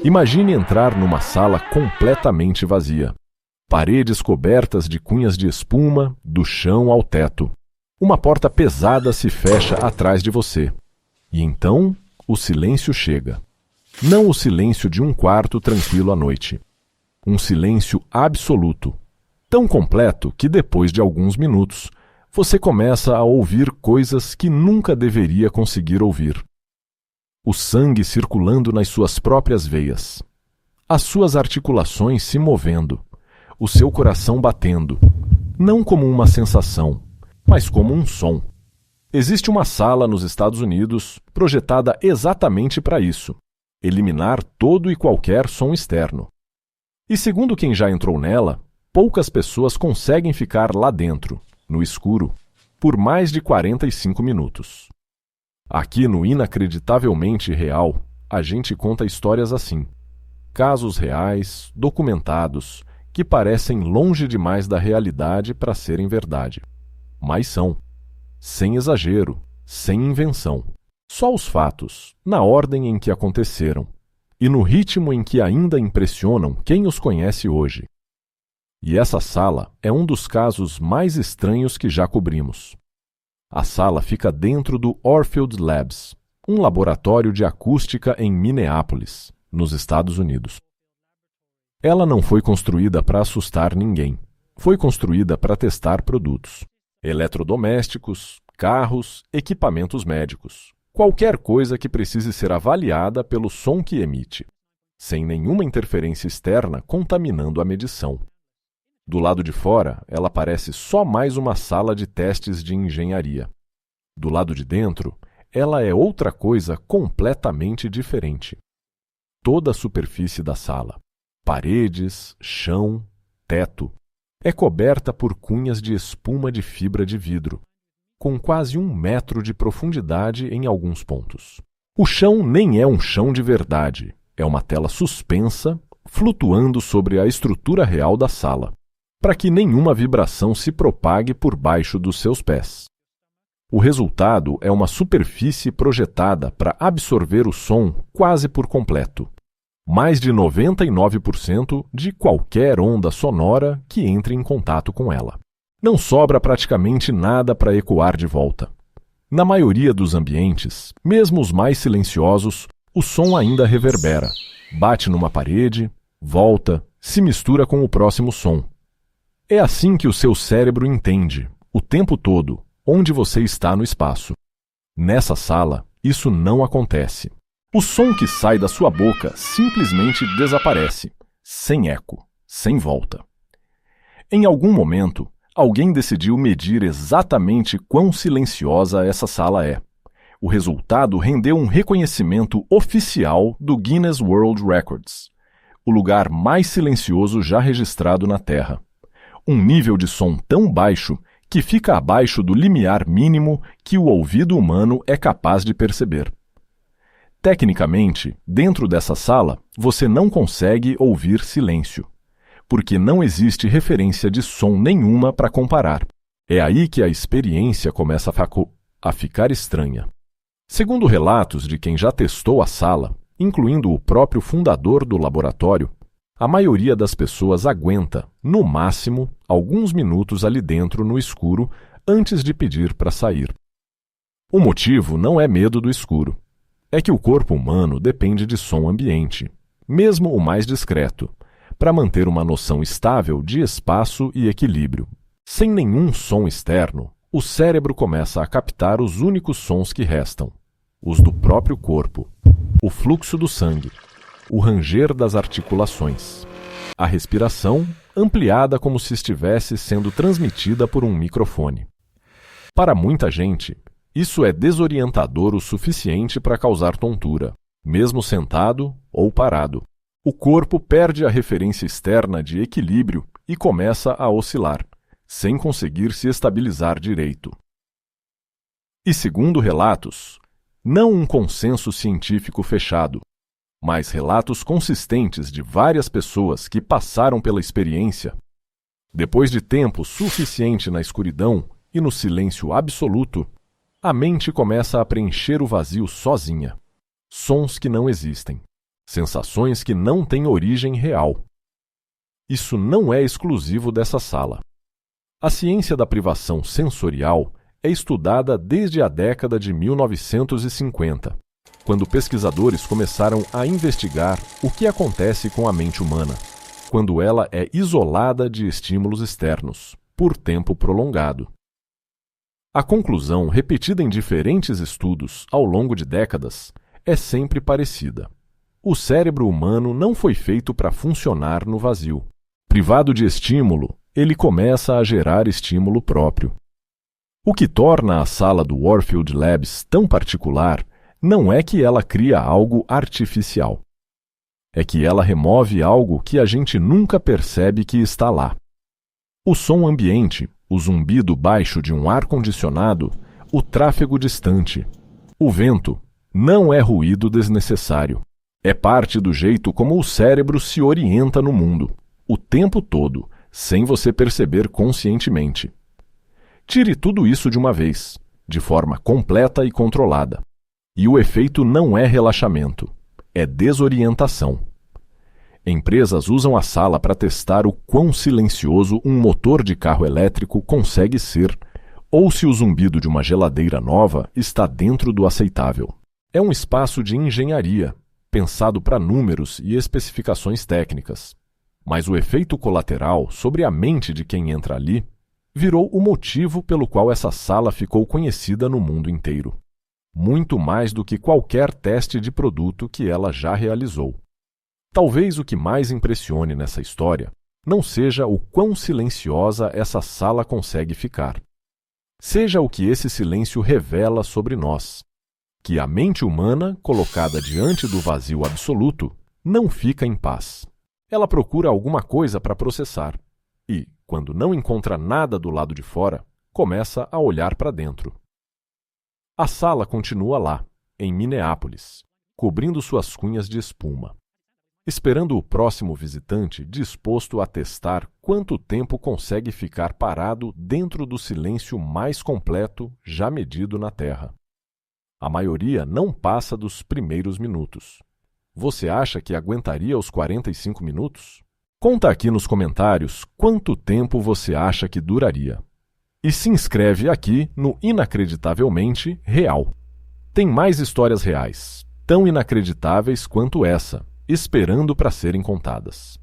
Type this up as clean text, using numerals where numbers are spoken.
Imagine entrar numa sala completamente vazia. Paredes cobertas de cunhas de espuma, do chão ao teto. Uma porta pesada se fecha atrás de você. E então, o silêncio chega. Não o silêncio de um quarto tranquilo à noite. Um silêncio absoluto. Tão completo que depois de alguns minutos, você começa a ouvir coisas que nunca deveria conseguir ouvir. O sangue circulando nas suas próprias veias. As suas articulações se movendo. O seu coração batendo. Não como uma sensação, mas como um som. Existe uma sala nos Estados Unidos projetada exatamente para isso. Eliminar todo e qualquer som externo. E segundo quem já entrou nela, poucas pessoas conseguem ficar lá dentro, no escuro, por mais de 45 minutos. Aqui no Inacreditavelmente Real, a gente conta histórias assim. Casos reais, documentados, que parecem longe demais da realidade para serem verdade. Mas são. Sem exagero, sem invenção. Só os fatos, na ordem em que aconteceram, e no ritmo em que ainda impressionam quem os conhece hoje. E essa sala é um dos casos mais estranhos que já cobrimos. A sala fica dentro do Orfield Labs, um laboratório de acústica em Minneapolis, nos Estados Unidos. Ela não foi construída para assustar ninguém. Foi construída para testar produtos. Eletrodomésticos, carros, equipamentos médicos. Qualquer coisa que precise ser avaliada pelo som que emite, sem nenhuma interferência externa contaminando a medição. Do lado de fora, ela parece só mais uma sala de testes de engenharia. Do lado de dentro, ela é outra coisa completamente diferente. Toda a superfície da sala, paredes, chão, teto, é coberta por cunhas de espuma de fibra de vidro, com quase 1 metro de profundidade em alguns pontos. O chão nem é um chão de verdade, é uma tela suspensa, flutuando sobre a estrutura real da sala, para que nenhuma vibração se propague por baixo dos seus pés. O resultado é uma superfície projetada para absorver o som quase por completo. Mais de 99% de qualquer onda sonora que entre em contato com ela. Não sobra praticamente nada para ecoar de volta. Na maioria dos ambientes, mesmo os mais silenciosos, o som ainda reverbera, bate numa parede, volta, se mistura com o próximo som. É assim que o seu cérebro entende, o tempo todo, onde você está no espaço. Nessa sala, isso não acontece. O som que sai da sua boca simplesmente desaparece, sem eco, sem volta. Em algum momento, alguém decidiu medir exatamente quão silenciosa essa sala é. O resultado rendeu um reconhecimento oficial do Guinness World Records, o lugar mais silencioso já registrado na Terra. Um nível de som tão baixo que fica abaixo do limiar mínimo que o ouvido humano é capaz de perceber. Tecnicamente, dentro dessa sala, você não consegue ouvir silêncio, porque não existe referência de som nenhuma para comparar. É aí que a experiência começa a ficar estranha. Segundo relatos de quem já testou a sala, incluindo o próprio fundador do laboratório, a maioria das pessoas aguenta, no máximo, alguns minutos ali dentro no escuro antes de pedir para sair. O motivo não é medo do escuro. É que o corpo humano depende de som ambiente, mesmo o mais discreto, para manter uma noção estável de espaço e equilíbrio. Sem nenhum som externo, o cérebro começa a captar os únicos sons que restam, os do próprio corpo, o fluxo do sangue, o ranger das articulações, a respiração ampliada como se estivesse sendo transmitida por um microfone. Para muita gente, isso é desorientador o suficiente para causar tontura, mesmo sentado ou parado. O corpo perde a referência externa de equilíbrio e começa a oscilar, sem conseguir se estabilizar direito. E segundo relatos, não um consenso científico fechado, mas relatos consistentes de várias pessoas que passaram pela experiência, depois de tempo suficiente na escuridão e no silêncio absoluto, a mente começa a preencher o vazio sozinha. Sons que não existem. sensações que não têm origem real. Isso não é exclusivo dessa sala. A ciência da privação sensorial é estudada desde a década de 1950, quando pesquisadores começaram a investigar o que acontece com a mente humana quando ela é isolada de estímulos externos, por tempo prolongado. A conclusão, repetida em diferentes estudos ao longo de décadas, é sempre parecida. O cérebro humano não foi feito para funcionar no vazio. Privado de estímulo, ele começa a gerar estímulo próprio. O que torna a sala do Warfield Labs tão particular não é que ela cria algo artificial. É que ela remove algo que a gente nunca percebe que está lá. O som ambiente, o zumbido baixo de um ar-condicionado, o tráfego distante. O vento não é ruído desnecessário. É parte do jeito como o cérebro se orienta no mundo, o tempo todo, sem você perceber conscientemente. Tire tudo isso de uma vez, de forma completa e controlada. E o efeito não é relaxamento, é desorientação. Empresas usam a sala para testar o quão silencioso um motor de carro elétrico consegue ser, ou se o zumbido de uma geladeira nova está dentro do aceitável. É um espaço de engenharia, pensado para números e especificações técnicas. Mas o efeito colateral sobre a mente de quem entra ali virou o motivo pelo qual essa sala ficou conhecida no mundo inteiro. Muito mais do que qualquer teste de produto que ela já realizou. Talvez o que mais impressione nessa história não seja o quão silenciosa essa sala consegue ficar. Seja o que esse silêncio revela sobre nós, que a mente humana, colocada diante do vazio absoluto, não fica em paz. Ela procura alguma coisa para processar e, quando não encontra nada do lado de fora, começa a olhar para dentro. A sala continua lá, em Minneapolis, cobrindo suas cunhas de espuma, esperando o próximo visitante disposto a testar quanto tempo consegue ficar parado dentro do silêncio mais completo já medido na Terra. A maioria não passa dos primeiros minutos. Você acha que aguentaria os 45 minutos? Conta aqui nos comentários quanto tempo você acha que duraria. E se inscreve aqui no Inacreditavelmente Real. Tem mais histórias reais, tão inacreditáveis quanto essa, esperando para serem contadas.